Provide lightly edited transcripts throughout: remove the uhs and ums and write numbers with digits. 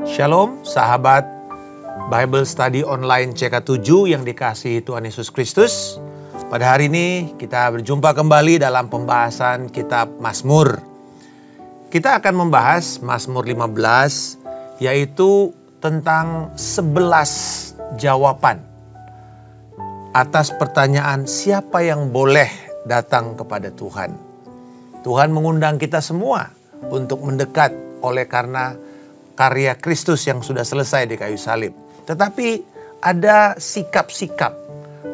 Shalom sahabat Bible Study Online CK7 yang dikasihi Tuhan Yesus Kristus. Pada hari ini kita berjumpa kembali dalam pembahasan kitab Mazmur. Kita akan membahas Mazmur 15, yaitu tentang 11 jawaban atas pertanyaan siapa yang boleh datang kepada Tuhan. Tuhan mengundang kita semua untuk mendekat oleh karena karya Kristus yang sudah selesai di kayu salib. Tetapi ada sikap-sikap,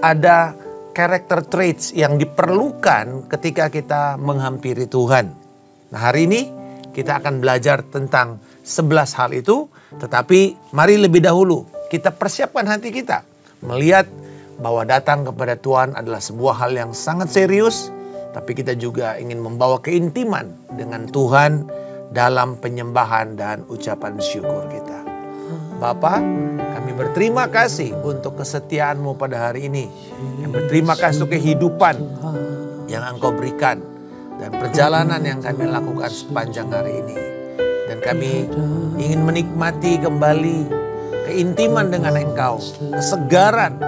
ada character traits yang diperlukan ketika kita menghampiri Tuhan. Nah, hari ini kita akan belajar tentang 11 hal itu. Tetapi mari lebih dahulu kita persiapkan hati kita melihat bahwa datang kepada Tuhan adalah sebuah hal yang sangat serius. Tapi kita juga ingin membawa keintiman dengan Tuhan dalam penyembahan dan ucapan syukur kita. Bapa, kami berterima kasih untuk kesetiaan-Mu pada hari ini. Kami berterima kasih untuk kehidupan yang Engkau berikan dan perjalanan yang kami lakukan sepanjang hari ini. Dan kami ingin menikmati kembali keintiman dengan Engkau, kesegaran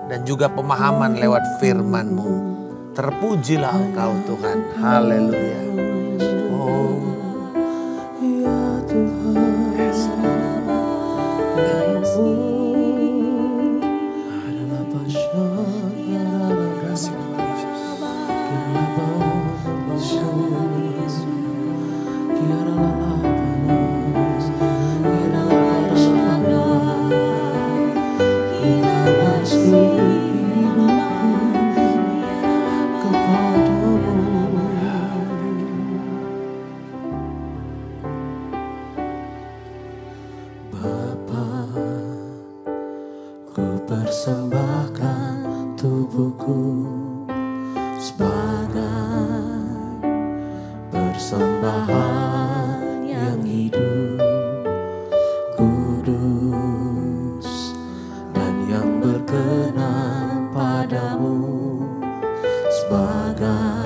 dan juga pemahaman lewat firman-Mu. Terpujilah Engkau Tuhan. Haleluya. Persembahkan tubuhku sebagai persembahan yang hidup, kudus dan yang berkenan padamu, sebagai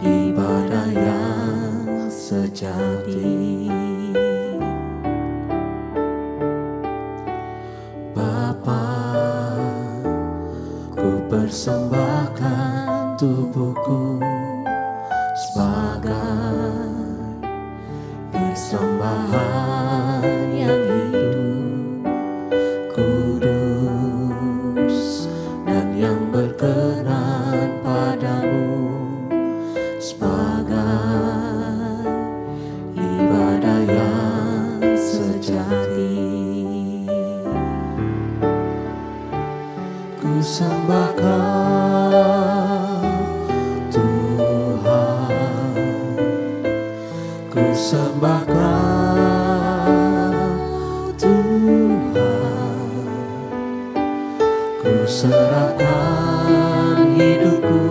ibadah yang sejati. Persembahkan tubuhku sebagai persembahan yang hidup, kudus dan yang berkenan padamu, sebagai ibadah yang sejati. Ku sembahkan Tuhan, ku sembahkan Tuhan, ku serahkan hidupku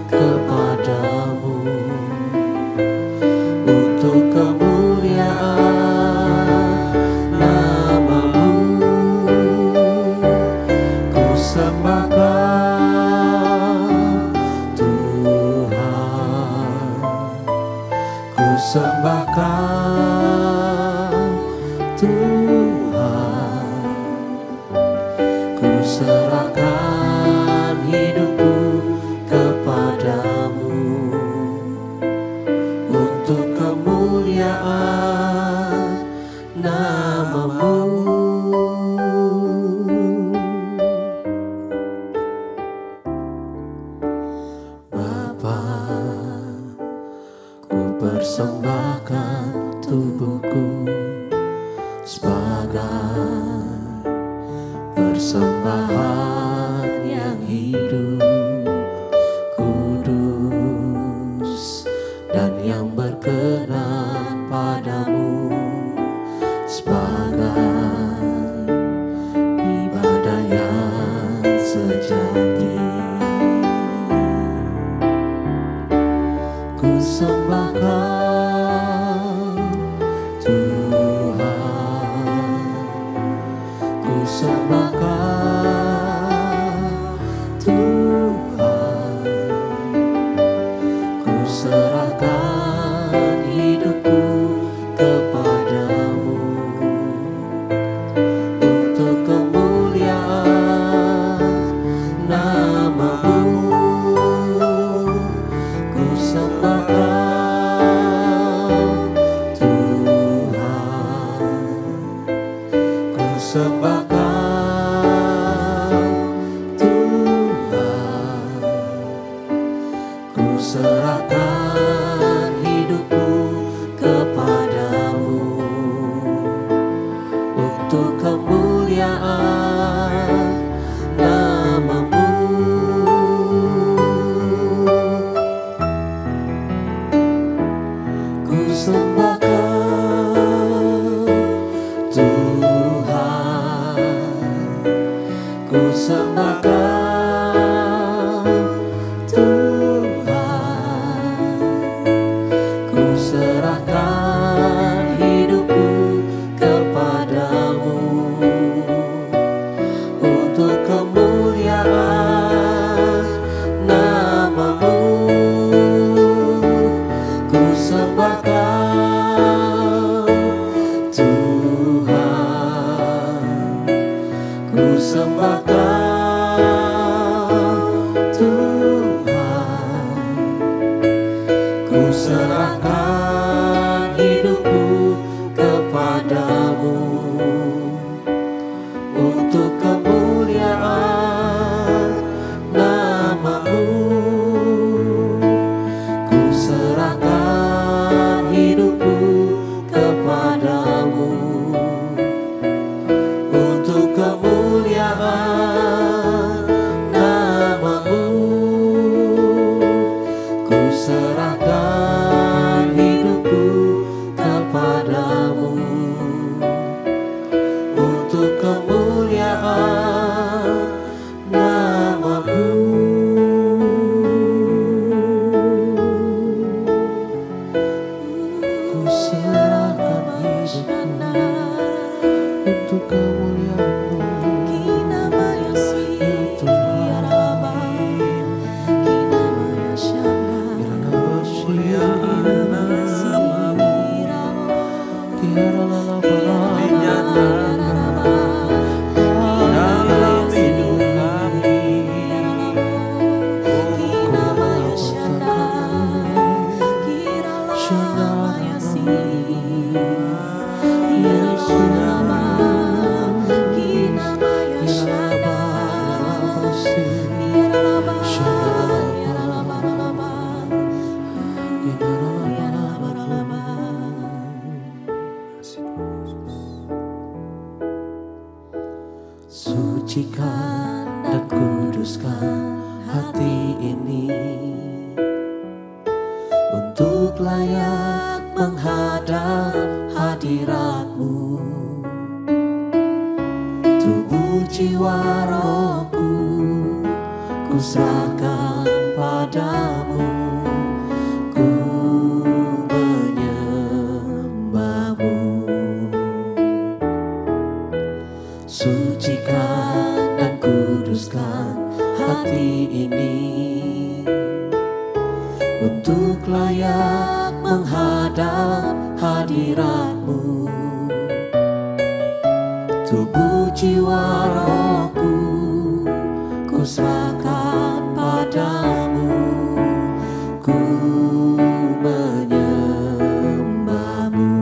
kepadamu untuk kemuliaan nama-Mu. Sembahkan Tuhan, ku sembahkan Tuhan, ku serahkan hidupku kepadamu untuk kemuliaan nama-Mu. Persembahkan tubuhku sebagai persembahan yang hidup, kudus dan yang berkenan padamu, sebagai ibadah yang sejati. Ku sembahkan Tuhan, ku sembahkan Tuhan, ku serahkan hidupku ke serahkan hidupku untuk kemuliaan-Mu, ya Tuhan. Sucikan dan kuduskan hati ini untuk layak menghadap hadirat-Mu. Tubuh jiwa rohku ku serahkan padamu, ku menyembah-Mu. Sucikan dan kuduskan hati ini untuk layak menghadap hadirat-Mu. Tubuh jiwa rohku ku serahkan padamu, ku menyembah-Mu.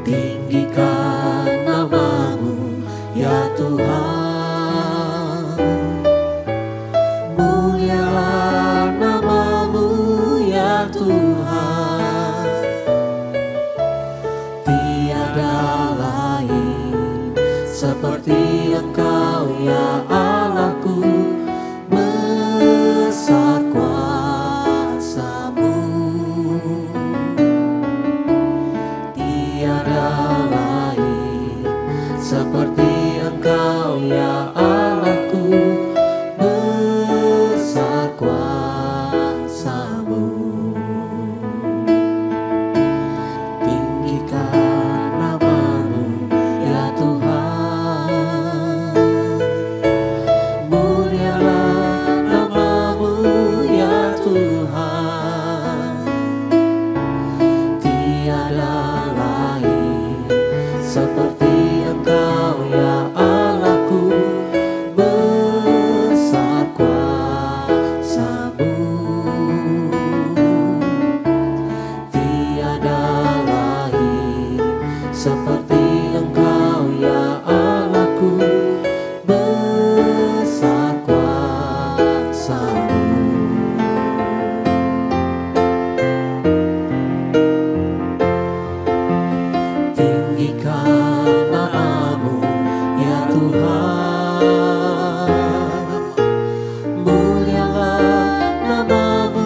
Tinggikan nama-Mu ya Tuhan, mulialah nama-Mu ya Tuhan. Tiada lain seperti Engkau ya Allahku, besar kuasa-Mu. Tiada lain seperti Engkau ya Allahku, besar kuasa-Mu. Tinggikan nama-Mu ya Tuhan, mulialah nama-Mu ya Tuhan. Tiada lain seperti Engkau ya Allahku, besar kuasa-Mu. Tiada lain seperti Engkau ya Allahku, besar kuasa-Mu. Tinggikan nama-Mu ya Tuhan, mulialah nama-Mu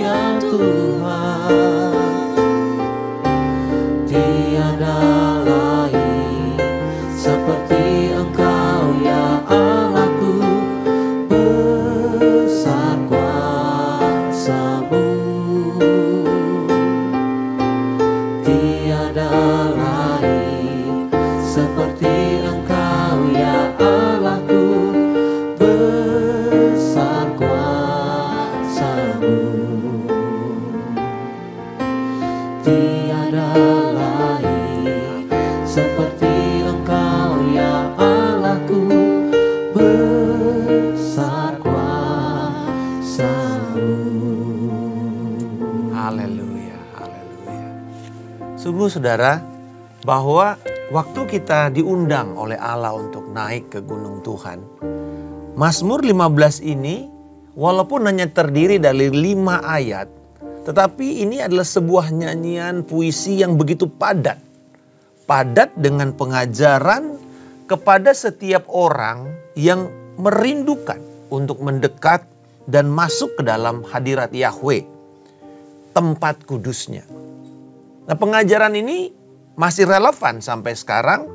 ya Tuhan. Tiada lain seperti Engkau ya Allahku, besar kuasa-Mu. Tiada lain seperti Engkau ya Allahku, besar kuasa-Mu. Tiada lain seperti Engkau ya Allahku, besar kuasa-Mu. Haleluya, haleluya. Sungguh saudara, bahwa waktu kita diundang oleh Allah untuk naik ke gunung Tuhan, Mazmur 15 ini walaupun hanya terdiri dari 5 ayat, tetapi ini adalah sebuah nyanyian puisi yang begitu padat. Padat dengan pengajaran kepada setiap orang yang merindukan untuk mendekat dan masuk ke dalam hadirat Yahweh, tempat kudusnya. Nah, pengajaran ini masih relevan sampai sekarang.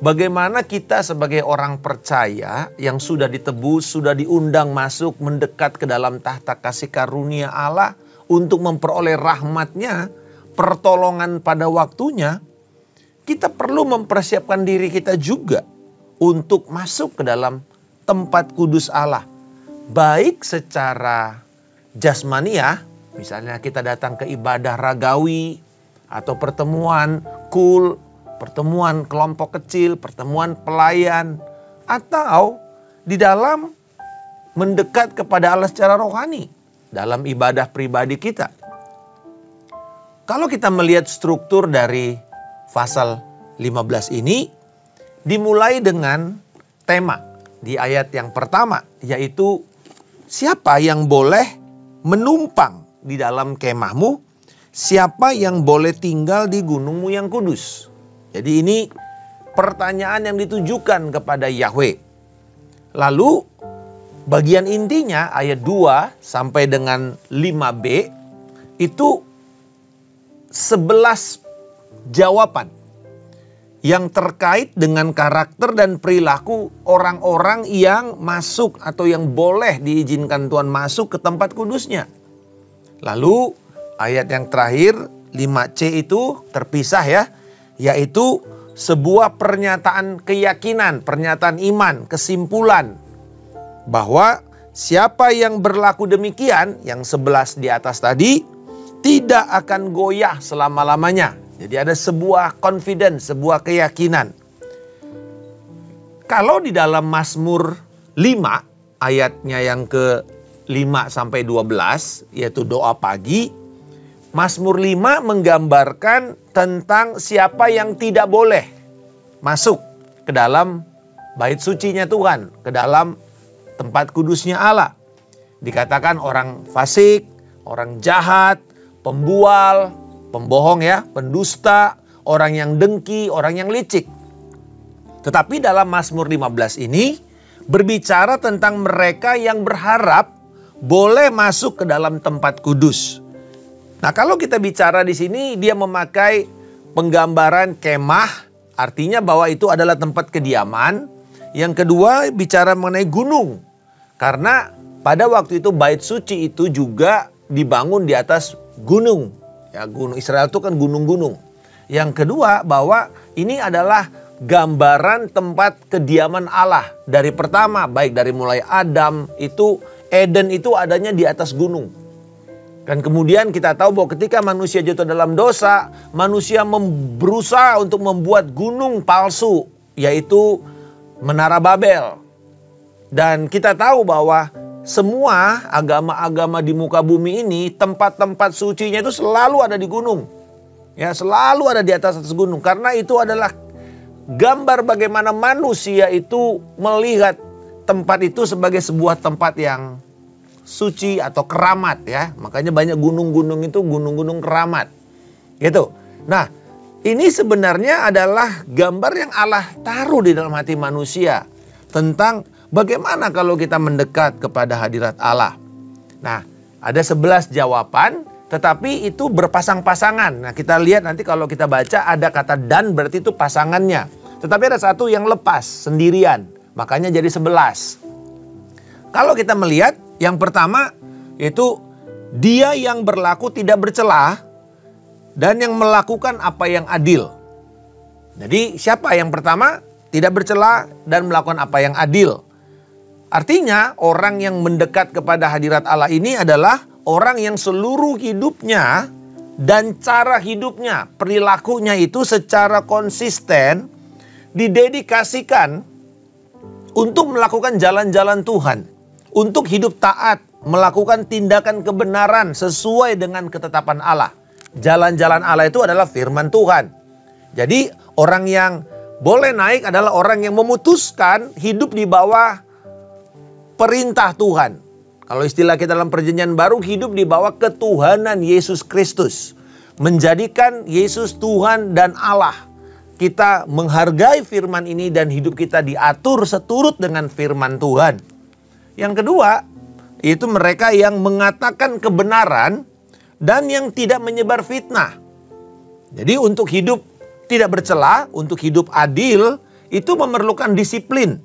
Bagaimana kita sebagai orang percaya yang sudah ditebus, sudah diundang masuk mendekat ke dalam tahta kasih karunia Allah untuk memperoleh rahmat-Nya, pertolongan pada waktunya, kita perlu mempersiapkan diri kita juga untuk masuk ke dalam tempat kudus Allah. Baik secara jasmaniah, misalnya kita datang ke ibadah ragawi, atau pertemuan kul, pertemuan kelompok kecil, pertemuan pelayan, atau di dalam mendekat kepada Allah secara rohani dalam ibadah pribadi kita. Kalau kita melihat struktur dari pasal 15 ini, dimulai dengan tema di ayat yang pertama, yaitu siapa yang boleh menumpang di dalam kemahmu, siapa yang boleh tinggal di gunungmu yang kudus. Jadi ini pertanyaan yang ditujukan kepada Yahweh. Lalu bagian intinya ayat 2 sampai dengan 5b itu 11 jawaban yang terkait dengan karakter dan perilaku orang-orang yang masuk atau yang boleh diizinkan Tuhan masuk ke tempat kudusnya. Lalu ayat yang terakhir 5c itu terpisah ya, yaitu sebuah pernyataan keyakinan, pernyataan iman, kesimpulan bahwa siapa yang berlaku demikian, yang 11 di atas tadi, tidak akan goyah selama-lamanya. Jadi ada sebuah confidence, sebuah keyakinan. Kalau di dalam Mazmur 5 ayatnya yang ke-5 sampai 12 yaitu doa pagi, Mazmur 5 menggambarkan tentang siapa yang tidak boleh masuk ke dalam bait sucinya Tuhan, ke dalam tempat kudusnya Allah. Dikatakan orang fasik, orang jahat, pembual, pembohong ya, pendusta, orang yang dengki, orang yang licik. Tetapi dalam Mazmur 15 ini berbicara tentang mereka yang berharap boleh masuk ke dalam tempat kudus. Nah, kalau kita bicara di sini dia memakai penggambaran kemah, artinya bahwa itu adalah tempat kediaman. Yang kedua bicara mengenai gunung. Karena pada waktu itu bait suci itu juga dibangun di atas gunung. Ya, gunung Israel itu kan gunung-gunung. Yang kedua bahwa ini adalah gambaran tempat kediaman Allah. Dari pertama, baik dari mulai Adam itu, Eden itu adanya di atas gunung. Dan kemudian kita tahu bahwa ketika manusia jatuh dalam dosa, manusia berusaha untuk membuat gunung palsu, yaitu Menara Babel. Dan kita tahu bahwa semua agama-agama di muka bumi ini, tempat-tempat sucinya itu selalu ada di gunung. Ya, selalu ada di atas gunung. Karena itu adalah gambar bagaimana manusia itu melihat tempat itu sebagai sebuah tempat yang suci atau keramat ya. Makanya banyak gunung-gunung itu gunung-gunung keramat. Gitu. Nah, ini sebenarnya adalah gambar yang Allah taruh di dalam hati manusia tentang bagaimana kalau kita mendekat kepada hadirat Allah. Nah, ada 11 jawaban, tetapi itu berpasang-pasangan. Nah, kita lihat nanti kalau kita baca ada kata dan, berarti itu pasangannya. Tetapi ada satu yang lepas, sendirian. Makanya jadi 11. Kalau kita melihat, yang pertama itu dia yang berlaku tidak bercela dan yang melakukan apa yang adil. Jadi siapa yang pertama? Tidak bercela dan melakukan apa yang adil. Artinya orang yang mendekat kepada hadirat Allah ini adalah orang yang seluruh hidupnya dan cara hidupnya, perilakunya itu secara konsisten didedikasikan untuk melakukan jalan-jalan Tuhan, untuk hidup taat, melakukan tindakan kebenaran sesuai dengan ketetapan Allah. Jalan-jalan Allah itu adalah firman Tuhan. Jadi orang yang boleh naik adalah orang yang memutuskan hidup di bawah perintah Tuhan. Kalau istilah kita dalam perjanjian baru, hidup di bawah ketuhanan Yesus Kristus. Menjadikan Yesus Tuhan dan Allah. Kita menghargai firman ini dan hidup kita diatur seturut dengan firman Tuhan. Yang kedua, itu mereka yang mengatakan kebenaran dan yang tidak menyebar fitnah. Jadi untuk hidup tidak bercela, untuk hidup adil, itu memerlukan disiplin.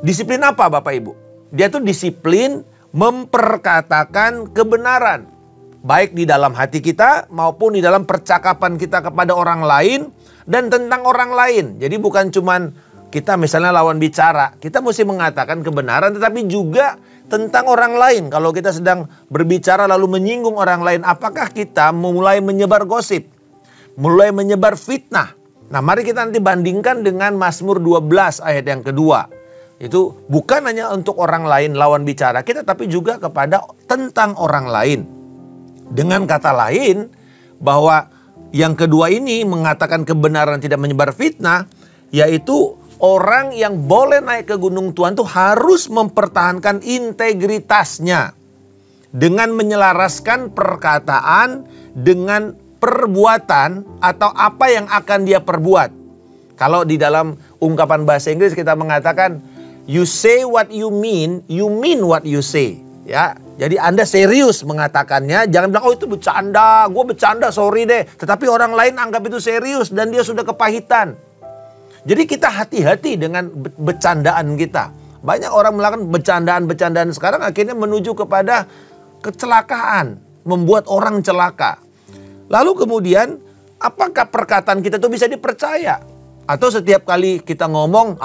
Disiplin apa Bapak Ibu? Dia tuh disiplin memperkatakan kebenaran. baik di dalam hati kita maupun di dalam percakapan kita kepada orang lain dan tentang orang lain. Jadi bukan cuman kita misalnya lawan bicara, kita mesti mengatakan kebenaran, tetapi juga tentang orang lain. Kalau kita sedang berbicara lalu menyinggung orang lain, apakah kita mulai menyebar gosip, mulai menyebar fitnah? Nah, mari kita nanti bandingkan dengan Mazmur 12 ayat yang kedua. Itu bukan hanya untuk orang lain lawan bicara kita, tapi juga kepada tentang orang lain. Dengan kata lain, bahwa yang kedua ini mengatakan kebenaran tidak menyebar fitnah, yaitu orang yang boleh naik ke gunung Tuhan itu harus mempertahankan integritasnya dengan menyelaraskan perkataan dengan perbuatan atau apa yang akan dia perbuat. Kalau di dalam ungkapan bahasa Inggris kita mengatakan, you say what you mean what you say. Ya, jadi Anda serius mengatakannya, jangan bilang, oh itu bercanda, gue bercanda, sorry deh. Tetapi orang lain anggap itu serius dan dia sudah kepahitan. Jadi kita hati-hati dengan bercandaan kita. Banyak orang melakukan bercandaan-bercandaan sekarang akhirnya menuju kepada kecelakaan, membuat orang celaka. Lalu kemudian, apakah perkataan kita itu bisa dipercaya? Atau setiap kali kita ngomong,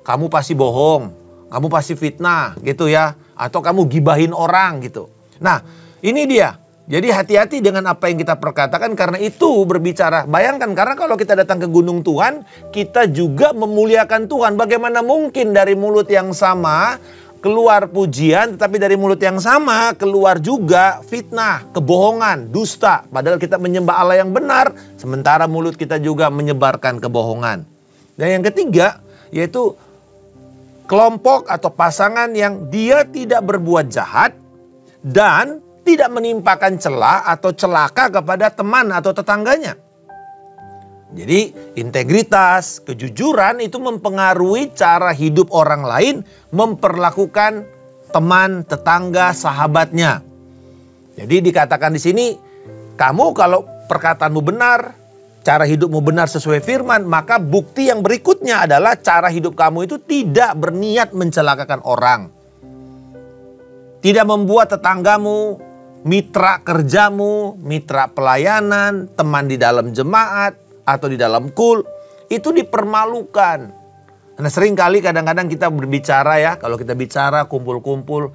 kamu pasti bohong, kamu pasti fitnah gitu ya. Atau kamu gibahin orang gitu. Nah, ini dia. Jadi hati-hati dengan apa yang kita perkatakan karena itu berbicara. Bayangkan karena kalau kita datang ke gunung Tuhan, kita juga memuliakan Tuhan. Bagaimana mungkin dari mulut yang sama keluar pujian, tetapi dari mulut yang sama keluar juga fitnah, kebohongan, dusta. Padahal kita menyembah Allah yang benar, sementara mulut kita juga menyebarkan kebohongan. Dan yang ketiga, yaitu kelompok atau pasangan yang dia tidak berbuat jahat dan tidak menimpakan celah atau celaka kepada teman atau tetangganya. Jadi integritas, kejujuran itu mempengaruhi cara hidup orang lain memperlakukan teman, tetangga, sahabatnya. Jadi dikatakan di sini, kamu kalau perkataanmu benar, cara hidupmu benar sesuai firman, maka bukti yang berikutnya adalah cara hidup kamu itu tidak berniat mencelakakan orang. Tidak membuat tetanggamu, mitra kerjamu, mitra pelayanan, teman di dalam jemaat, atau di dalam kul, itu dipermalukan. Karena sering kali kadang-kadang kita berbicara ya, kalau kita bicara kumpul-kumpul,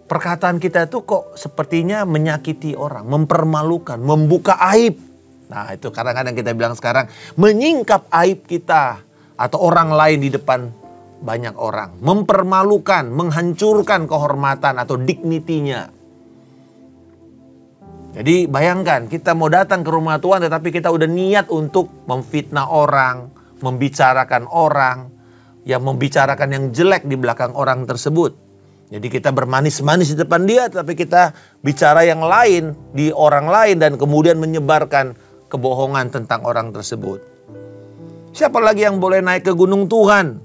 perkataan kita itu kok sepertinya menyakiti orang, mempermalukan, membuka aib. Nah itu kadang-kadang kita bilang sekarang, menyingkap aib kita atau orang lain di depan banyak orang. Mempermalukan, menghancurkan kehormatan atau dignitinya. Jadi bayangkan kita mau datang ke rumah Tuhan tetapi kita udah niat untuk memfitnah orang, membicarakan orang, yang membicarakan yang jelek di belakang orang tersebut. Jadi kita bermanis-manis di depan dia tapi kita bicara yang lain di orang lain dan kemudian menyebarkan kebohongan tentang orang tersebut. Siapa lagi yang boleh naik ke gunung Tuhan?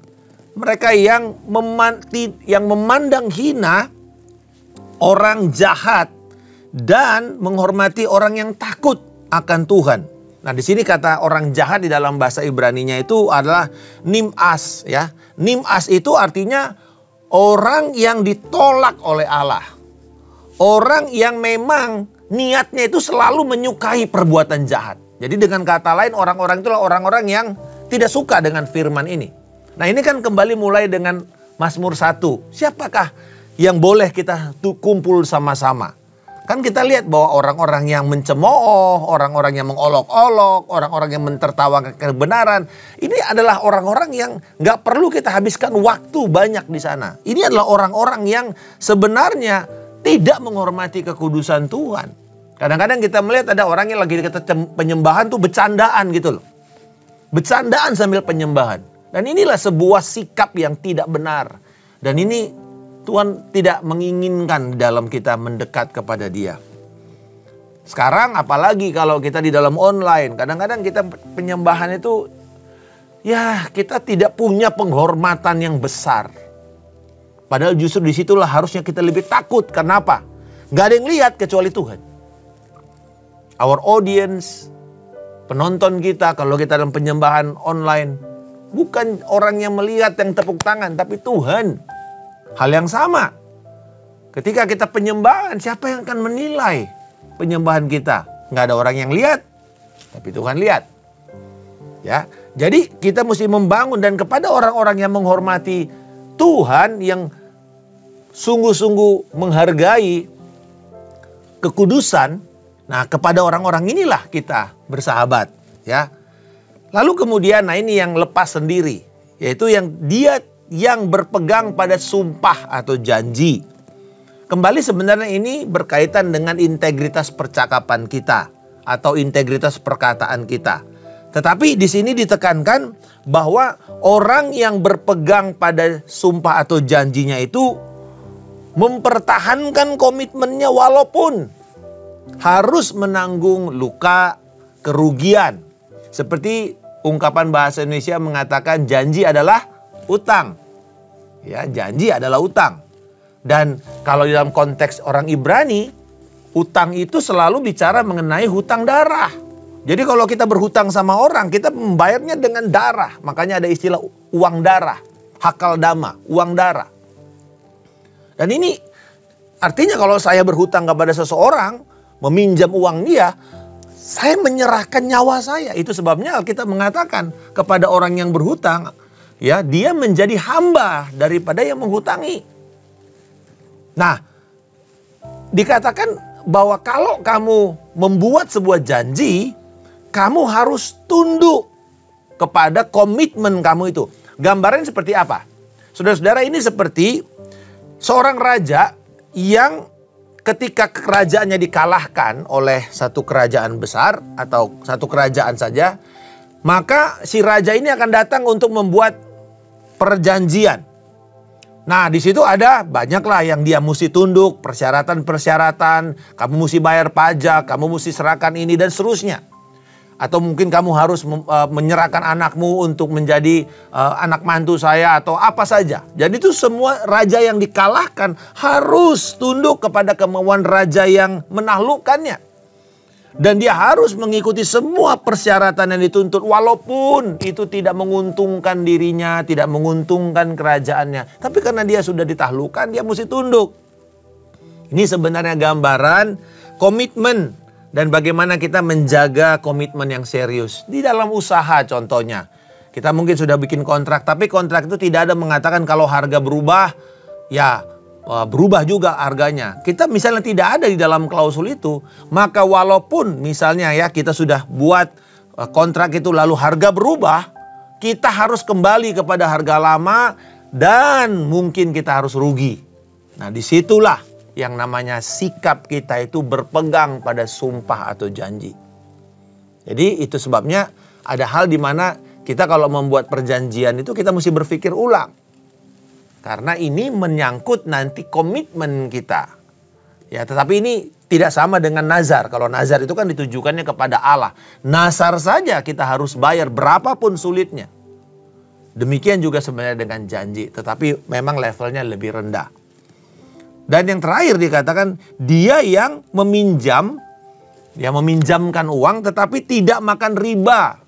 Mereka yang memandang hina orang jahat dan menghormati orang yang takut akan Tuhan. Nah, di sini kata orang jahat di dalam bahasa Ibraninya itu adalah nim'as ya. Nim'as itu artinya orang yang ditolak oleh Allah. Orang yang memang niatnya itu selalu menyukai perbuatan jahat. Jadi dengan kata lain orang-orang itulah orang-orang yang tidak suka dengan firman ini. Nah, ini kan kembali mulai dengan Mazmur 1. Siapakah yang boleh kita kumpul sama-sama? Kan kita lihat bahwa orang-orang yang mencemooh, orang-orang yang mengolok-olok, orang-orang yang mentertawakan kebenaran, ini adalah orang-orang yang gak perlu kita habiskan waktu banyak di sana. Ini adalah orang-orang yang sebenarnya tidak menghormati kekudusan Tuhan. Kadang-kadang kita melihat ada orang yang lagi dekat penyembahan tuh bercandaan gitu loh. Bercandaan sambil penyembahan. Dan inilah sebuah sikap yang tidak benar. Dan ini Tuhan tidak menginginkan dalam kita mendekat kepada Dia. Sekarang apalagi kalau kita di dalam online. Kadang-kadang kita penyembahan itu ya kita tidak punya penghormatan yang besar. Padahal justru disitulah harusnya kita lebih takut. Kenapa? Gak ada yang lihat kecuali Tuhan. Our audience, penonton kita kalau kita dalam penyembahan online. Bukan orang yang melihat yang tepuk tangan, tapi Tuhan. Hal yang sama. Ketika kita penyembahan, siapa yang akan menilai? penyembahan kita. Nggak ada orang yang lihat, tapi Tuhan lihat. Ya, jadi kita mesti membangun, dan kepada orang-orang yang menghormati Tuhan, yang sungguh-sungguh menghargai kekudusan, nah kepada orang-orang inilah kita bersahabat, ya. Lalu kemudian, nah ini yang lepas sendiri, yaitu yang berpegang pada sumpah atau janji. Kembali sebenarnya ini berkaitan dengan integritas percakapan kita atau integritas perkataan kita. Tetapi di sini ditekankan bahwa orang yang berpegang pada sumpah atau janjinya itu mempertahankan komitmennya walaupun harus menanggung luka, kerugian. Seperti ungkapan bahasa Indonesia mengatakan janji adalah utang. Ya, janji adalah utang. Dan kalau dalam konteks orang Ibrani, utang itu selalu bicara mengenai hutang darah. Jadi kalau kita berhutang sama orang, kita membayarnya dengan darah. Makanya ada istilah uang darah, hakal dama, uang darah. Dan ini artinya kalau saya berhutang kepada seseorang, meminjam uang dia, saya menyerahkan nyawa saya. Itu sebabnya Alkitab mengatakan kepada orang yang berhutang, ya, dia menjadi hamba daripada yang menghutangi. Nah, dikatakan bahwa kalau kamu membuat sebuah janji, kamu harus tunduk kepada komitmen kamu itu. Gambarannya seperti apa? Saudara-saudara, ini seperti seorang raja yang ketika kerajaannya dikalahkan oleh satu kerajaan besar atau satu kerajaan saja, maka si raja ini akan datang untuk membuat perjanjian. Nah, di situ ada banyaklah yang dia mesti tunduk, persyaratan-persyaratan, kamu mesti bayar pajak, kamu mesti serahkan ini dan seterusnya. Atau mungkin kamu harus menyerahkan anakmu untuk menjadi anak mantu saya atau apa saja. Jadi itu semua raja yang dikalahkan harus tunduk kepada kemauan raja yang menaklukkannya. Dan dia harus mengikuti semua persyaratan yang dituntut walaupun itu tidak menguntungkan dirinya, tidak menguntungkan kerajaannya. Tapi karena dia sudah ditaklukkan, dia mesti tunduk. Ini sebenarnya gambaran komitmen. Dan bagaimana kita menjaga komitmen yang serius. Di dalam usaha contohnya. Kita mungkin sudah bikin kontrak. Tapi kontrak itu tidak ada mengatakan kalau harga berubah. Ya berubah juga harganya. Kita misalnya tidak ada di dalam klausul itu. Maka walaupun misalnya ya kita sudah buat kontrak itu lalu harga berubah. Kita harus kembali kepada harga lama. Dan mungkin kita harus rugi. Nah disitulah yang namanya sikap kita itu berpegang pada sumpah atau janji. Jadi itu sebabnya ada hal di mana kita kalau membuat perjanjian itu kita mesti berpikir ulang. Karena ini menyangkut nanti komitmen kita. Ya, tetapi ini tidak sama dengan nazar. Kalau nazar itu kan ditujukannya kepada Allah. Nazar saja kita harus bayar berapapun sulitnya. Demikian juga sebenarnya dengan janji. Tetapi memang levelnya lebih rendah. Dan yang terakhir dikatakan dia yang meminjamkan uang tetapi tidak makan riba.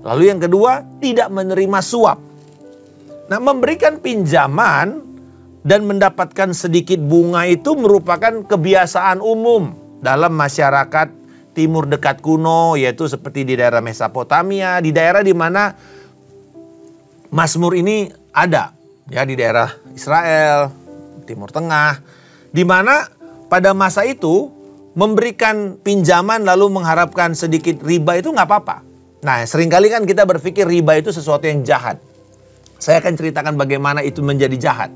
Lalu yang kedua, tidak menerima suap. Nah, memberikan pinjaman dan mendapatkan sedikit bunga itu merupakan kebiasaan umum dalam masyarakat timur dekat kuno, yaitu seperti di daerah Mesopotamia, di daerah di mana Mazmur ini ada, ya di daerah Israel, Timur Tengah, di mana pada masa itu memberikan pinjaman lalu mengharapkan sedikit riba itu nggak apa-apa. Nah, seringkali kan kita berpikir riba itu sesuatu yang jahat. Saya akan ceritakan bagaimana itu menjadi jahat.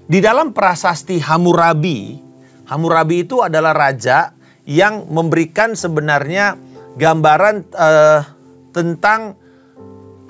Di dalam prasasti Hammurabi, Hammurabi itu adalah raja yang memberikan sebenarnya gambaran tentang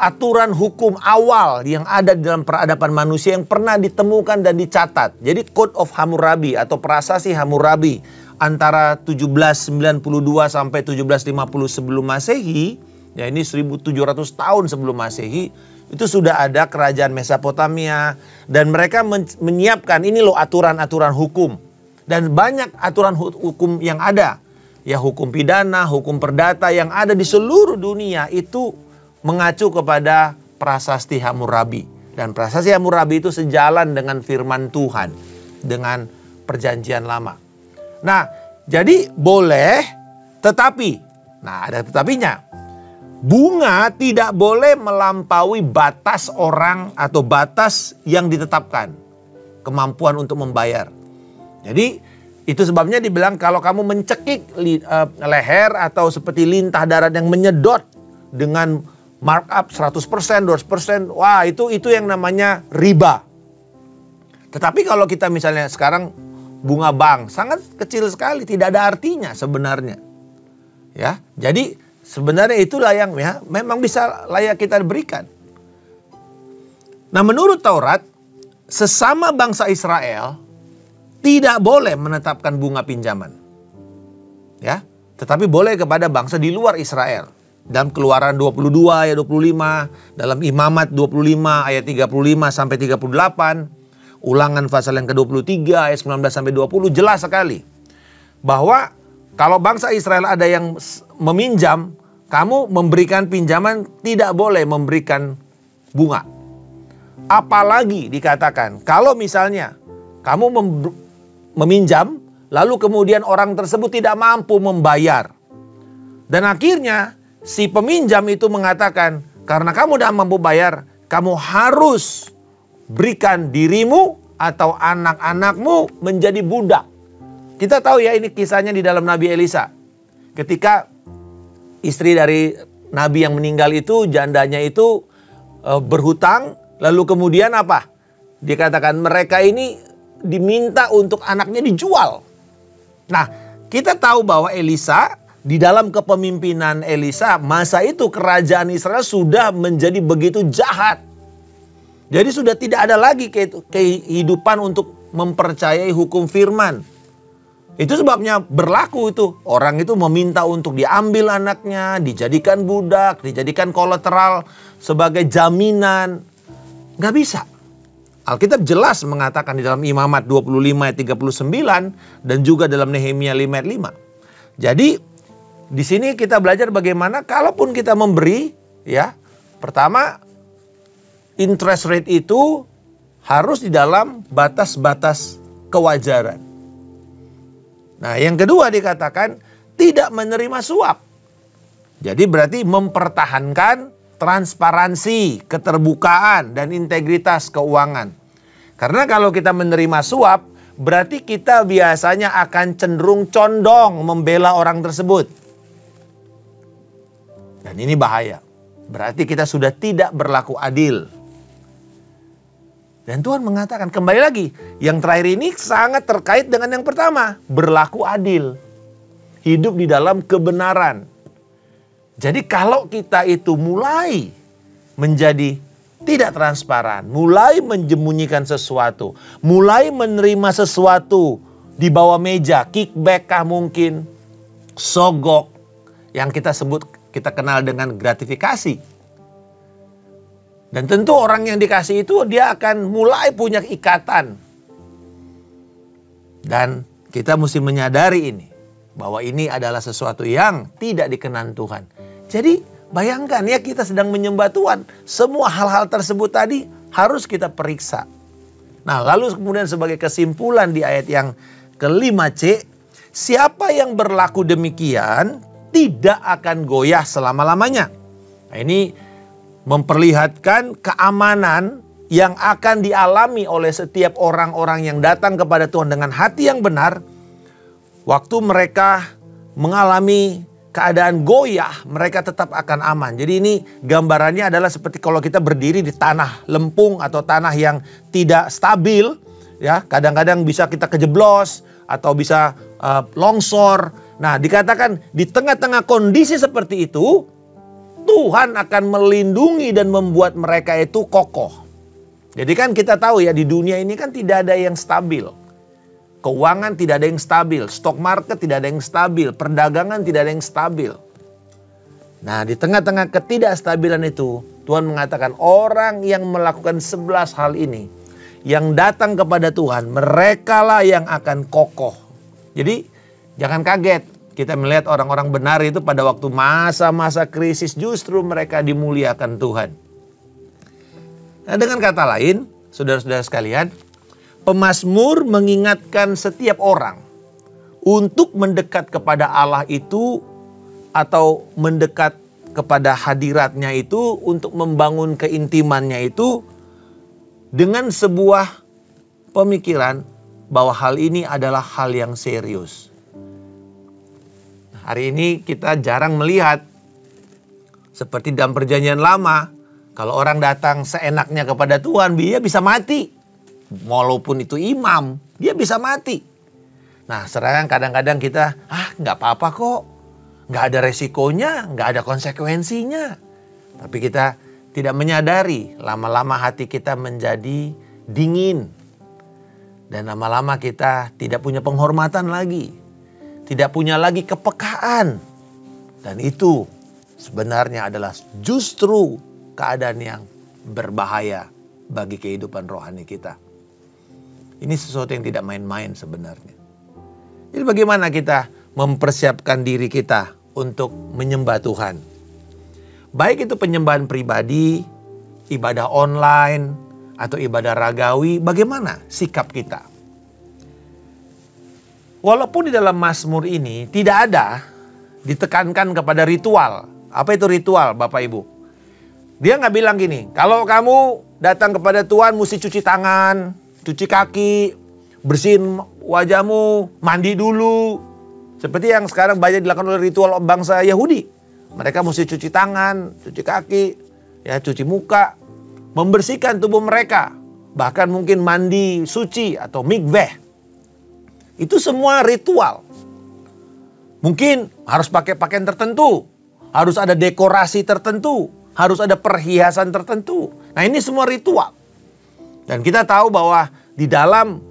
aturan hukum awal yang ada di dalam peradaban manusia yang pernah ditemukan dan dicatat. Jadi Code of Hammurabi atau prasasti Hammurabi antara 1792 sampai 1750 sebelum Masehi, ya ini 1700 tahun sebelum Masehi, itu sudah ada kerajaan Mesopotamia dan mereka menyiapkan ini loh aturan-aturan hukum. Dan banyak aturan hukum yang ada. Ya hukum pidana, hukum perdata yang ada di seluruh dunia itu mengacu kepada prasasti Hammurabi. Dan prasasti Hammurabi itu sejalan dengan firman Tuhan. Dengan perjanjian lama. Nah, Jadi boleh, tetapi, nah ada tetapinya. Bunga tidak boleh melampaui batas orang atau batas yang ditetapkan. Kemampuan untuk membayar. Jadi itu sebabnya dibilang kalau kamu mencekik leher atau seperti lintah darat yang menyedot dengan markup 100%, 200%, wah itu yang namanya riba. Tetapi kalau kita misalnya sekarang bunga bank sangat kecil sekali, tidak ada artinya sebenarnya. Ya, jadi sebenarnya itulah yang ya memang bisa layak kita berikan. Nah, menurut Taurat, sesama bangsa Israel tidak boleh menetapkan bunga pinjaman. Ya, tetapi boleh kepada bangsa di luar Israel. Dalam Keluaran 22 ayat 25, dalam Imamat 25 ayat 35 sampai 38, Ulangan pasal yang ke-23 ayat 19 sampai 20 jelas sekali bahwa kalau bangsa Israel ada yang meminjam, kamu memberikan pinjaman tidak boleh memberikan bunga. Apalagi dikatakan kalau misalnya kamu meminjam lalu kemudian orang tersebut tidak mampu membayar. Dan akhirnya si peminjam itu mengatakan, karena kamu tidak mampu bayar, kamu harus berikan dirimu atau anak-anakmu menjadi budak. Kita tahu ya ini kisahnya di dalam Nabi Elisa. Ketika istri dari Nabi yang meninggal itu, jandanya itu berhutang. Lalu kemudian apa? Dikatakan mereka ini diminta untuk anaknya dijual. Nah, kita tahu bahwa Elisa, di dalam kepemimpinan Elisa, masa itu kerajaan Israel sudah menjadi begitu jahat. Jadi sudah tidak ada lagi kehidupan untuk mempercayai hukum firman. Itu sebabnya berlaku itu. Orang itu meminta untuk diambil anaknya, dijadikan budak, dijadikan kolateral sebagai jaminan. Nggak bisa. Alkitab jelas mengatakan di dalam Imamat 25 ayat 39 dan juga dalam Nehemia 5 ayat 5. Jadi di sini kita belajar bagaimana kalaupun kita memberi, ya, pertama interest rate itu harus di dalam batas-batas kewajaran. Nah, yang kedua dikatakan tidak menerima suap. Jadi berarti mempertahankan transparansi, keterbukaan, dan integritas keuangan. Karena kalau kita menerima suap, berarti kita biasanya akan cenderung condong membela orang tersebut. Dan ini bahaya. Berarti kita sudah tidak berlaku adil. Dan Tuhan mengatakan, kembali lagi, yang terakhir ini sangat terkait dengan yang pertama, berlaku adil. Hidup di dalam kebenaran. Jadi kalau kita itu mulai menjadi tidak transparan, mulai menyembunyikan sesuatu, mulai menerima sesuatu di bawah meja, kickback kah mungkin, sogok, yang kita sebut, kita kenal dengan gratifikasi. Dan tentu orang yang dikasih itu dia akan mulai punya ikatan. Dan kita mesti menyadari ini. Bahwa ini adalah sesuatu yang tidak dikenan Tuhan. Jadi bayangkan ya kita sedang menyembah Tuhan. Semua hal-hal tersebut tadi harus kita periksa. Nah lalu kemudian sebagai kesimpulan di ayat yang ke-5C. Siapa yang berlaku demikian tidak akan goyah selama-lamanya. Nah ini memperlihatkan keamanan yang akan dialami oleh setiap orang-orang yang datang kepada Tuhan dengan hati yang benar. Waktu mereka mengalami keadaan goyah, mereka tetap akan aman. Jadi ini gambarannya adalah seperti kalau kita berdiri di tanah lempung atau tanah yang tidak stabil. Ya, kadang-kadang bisa kita kejeblos atau bisa longsor. Nah, dikatakan di tengah-tengah kondisi seperti itu, Tuhan akan melindungi dan membuat mereka itu kokoh. Jadi kan kita tahu ya di dunia ini kan tidak ada yang stabil. Keuangan tidak ada yang stabil, stock market tidak ada yang stabil, perdagangan tidak ada yang stabil. Nah di tengah-tengah ketidakstabilan itu Tuhan mengatakan orang yang melakukan 11 hal ini, yang datang kepada Tuhan, merekalah yang akan kokoh. Jadi jangan kaget. Kita melihat orang-orang benar itu pada waktu masa-masa krisis justru mereka dimuliakan Tuhan. Nah dengan kata lain, saudara-saudara sekalian, pemazmur mengingatkan setiap orang untuk mendekat kepada Allah itu atau mendekat kepada hadiratnya itu, untuk membangun keintimannya itu dengan sebuah pemikiran bahwa hal ini adalah hal yang serius. Hari ini kita jarang melihat seperti dalam perjanjian lama, kalau orang datang seenaknya kepada Tuhan, dia bisa mati. Walaupun itu imam, dia bisa mati. Nah, sedangkan kadang-kadang kita, nggak apa-apa kok. Nggak ada resikonya, nggak ada konsekuensinya. Tapi kita tidak menyadari, lama-lama hati kita menjadi dingin. Dan lama-lama kita tidak punya penghormatan lagi. Tidak punya lagi kepekaan. Dan itu sebenarnya adalah justru keadaan yang berbahaya bagi kehidupan rohani kita. Ini sesuatu yang tidak main-main sebenarnya. Jadi bagaimana kita mempersiapkan diri kita untuk menyembah Tuhan? Baik itu penyembahan pribadi, ibadah online, atau ibadah ragawi, bagaimana sikap kita? Walaupun di dalam Mazmur ini tidak ada ditekankan kepada ritual. Apa itu ritual, Bapak Ibu? Dia nggak bilang gini, kalau kamu datang kepada Tuhan mesti cuci tangan, cuci kaki, bersihin wajahmu, mandi dulu. Seperti yang sekarang banyak dilakukan oleh ritual bangsa Yahudi. Mereka mesti cuci tangan, cuci kaki, ya, cuci muka, membersihkan tubuh mereka. Bahkan mungkin mandi suci atau mikveh. Itu semua ritual. Mungkin harus pakai pakaian tertentu, harus ada dekorasi tertentu, harus ada perhiasan tertentu. Nah, ini semua ritual. Dan kita tahu bahwa di dalam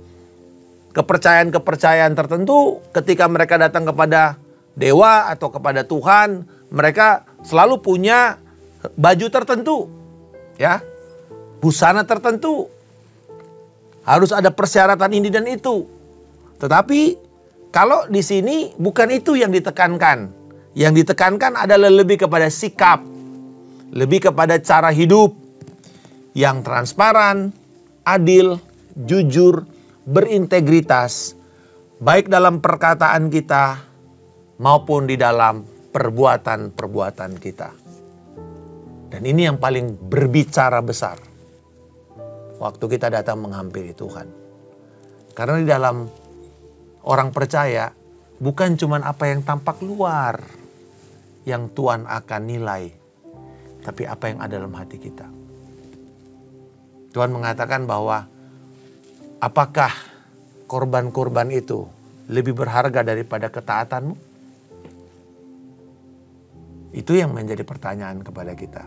kepercayaan-kepercayaan tertentu, ketika mereka datang kepada dewa atau kepada Tuhan, mereka selalu punya baju tertentu, ya, busana tertentu. Harus ada persyaratan ini dan itu. Tetapi kalau di sini bukan itu yang ditekankan. Yang ditekankan adalah lebih kepada sikap, lebih kepada cara hidup yang transparan, adil, jujur, berintegritas, baik dalam perkataan kita maupun di dalam perbuatan-perbuatan kita. Dan ini yang paling berbicara besar waktu kita datang menghampiri Tuhan. Karena di dalam orang percaya bukan cuma apa yang tampak luar yang Tuhan akan nilai, tapi apa yang ada dalam hati kita. Tuhan mengatakan bahwa apakah korban-korban itu lebih berharga daripada ketaatanmu? Itu yang menjadi pertanyaan kepada kita.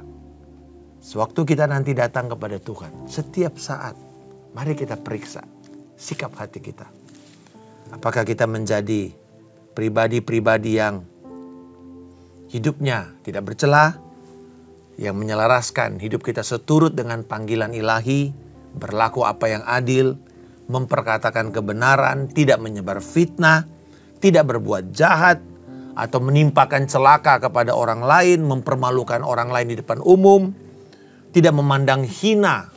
Sewaktu kita nanti datang kepada Tuhan, setiap saat, mari kita periksa sikap hati kita. Apakah kita menjadi pribadi-pribadi yang hidupnya tidak bercela, yang menyelaraskan hidup kita seturut dengan panggilan ilahi, berlaku apa yang adil, memperkatakan kebenaran, tidak menyebar fitnah, tidak berbuat jahat, atau menimpakan celaka kepada orang lain, mempermalukan orang lain di depan umum, tidak memandang hina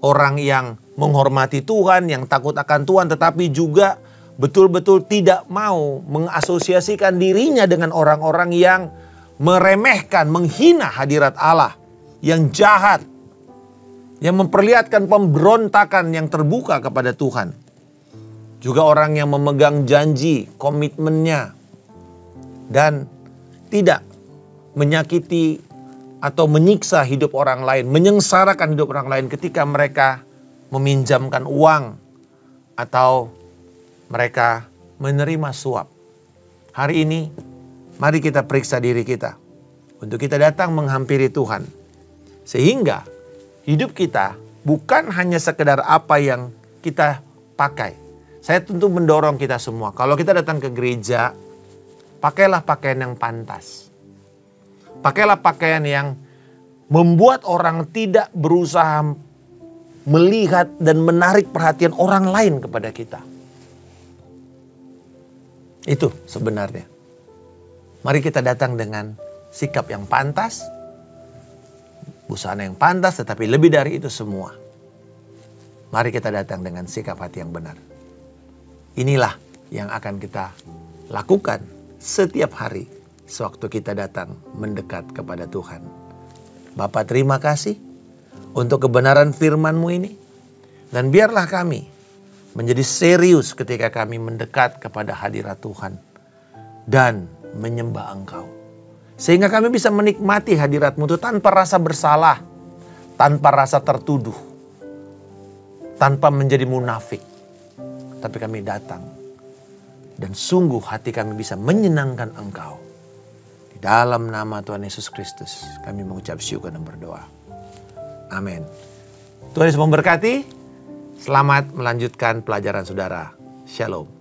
orang yang menghormati Tuhan, yang takut akan Tuhan, tetapi juga betul-betul tidak mau mengasosiasikan dirinya dengan orang-orang yang meremehkan, menghina hadirat Allah, yang jahat, yang memperlihatkan pemberontakan yang terbuka kepada Tuhan. Juga orang yang memegang janji, komitmennya, dan tidak menyakiti atau menyiksa hidup orang lain, menyengsarakan hidup orang lain ketika mereka meminjamkan uang atau mereka menerima suap. Hari ini, mari kita periksa diri kita untuk kita datang menghampiri Tuhan. Sehingga hidup kita bukan hanya sekedar apa yang kita pakai. Saya tentu mendorong kita semua, kalau kita datang ke gereja, pakailah pakaian yang pantas. Pakailah pakaian yang membuat orang tidak berusaha melihat dan menarik perhatian orang lain kepada kita. Itu sebenarnya. Mari kita datang dengan sikap yang pantas, busana yang pantas, tetapi lebih dari itu semua, mari kita datang dengan sikap hati yang benar. Inilah yang akan kita lakukan setiap hari sewaktu kita datang mendekat kepada Tuhan. Bapa, terima kasih untuk kebenaran firman-Mu ini. Dan biarlah kami menjadi serius ketika kami mendekat kepada hadirat Tuhan dan menyembah Engkau. Sehingga kami bisa menikmati hadirat-Mu itu tanpa rasa bersalah, tanpa rasa tertuduh, tanpa menjadi munafik. Tapi kami datang dan sungguh hati kami bisa menyenangkan Engkau. Di dalam nama Tuhan Yesus Kristus kami mengucap syukur dan berdoa. Amin. Tuhan Yesus memberkati. Selamat melanjutkan pelajaran saudara. Shalom.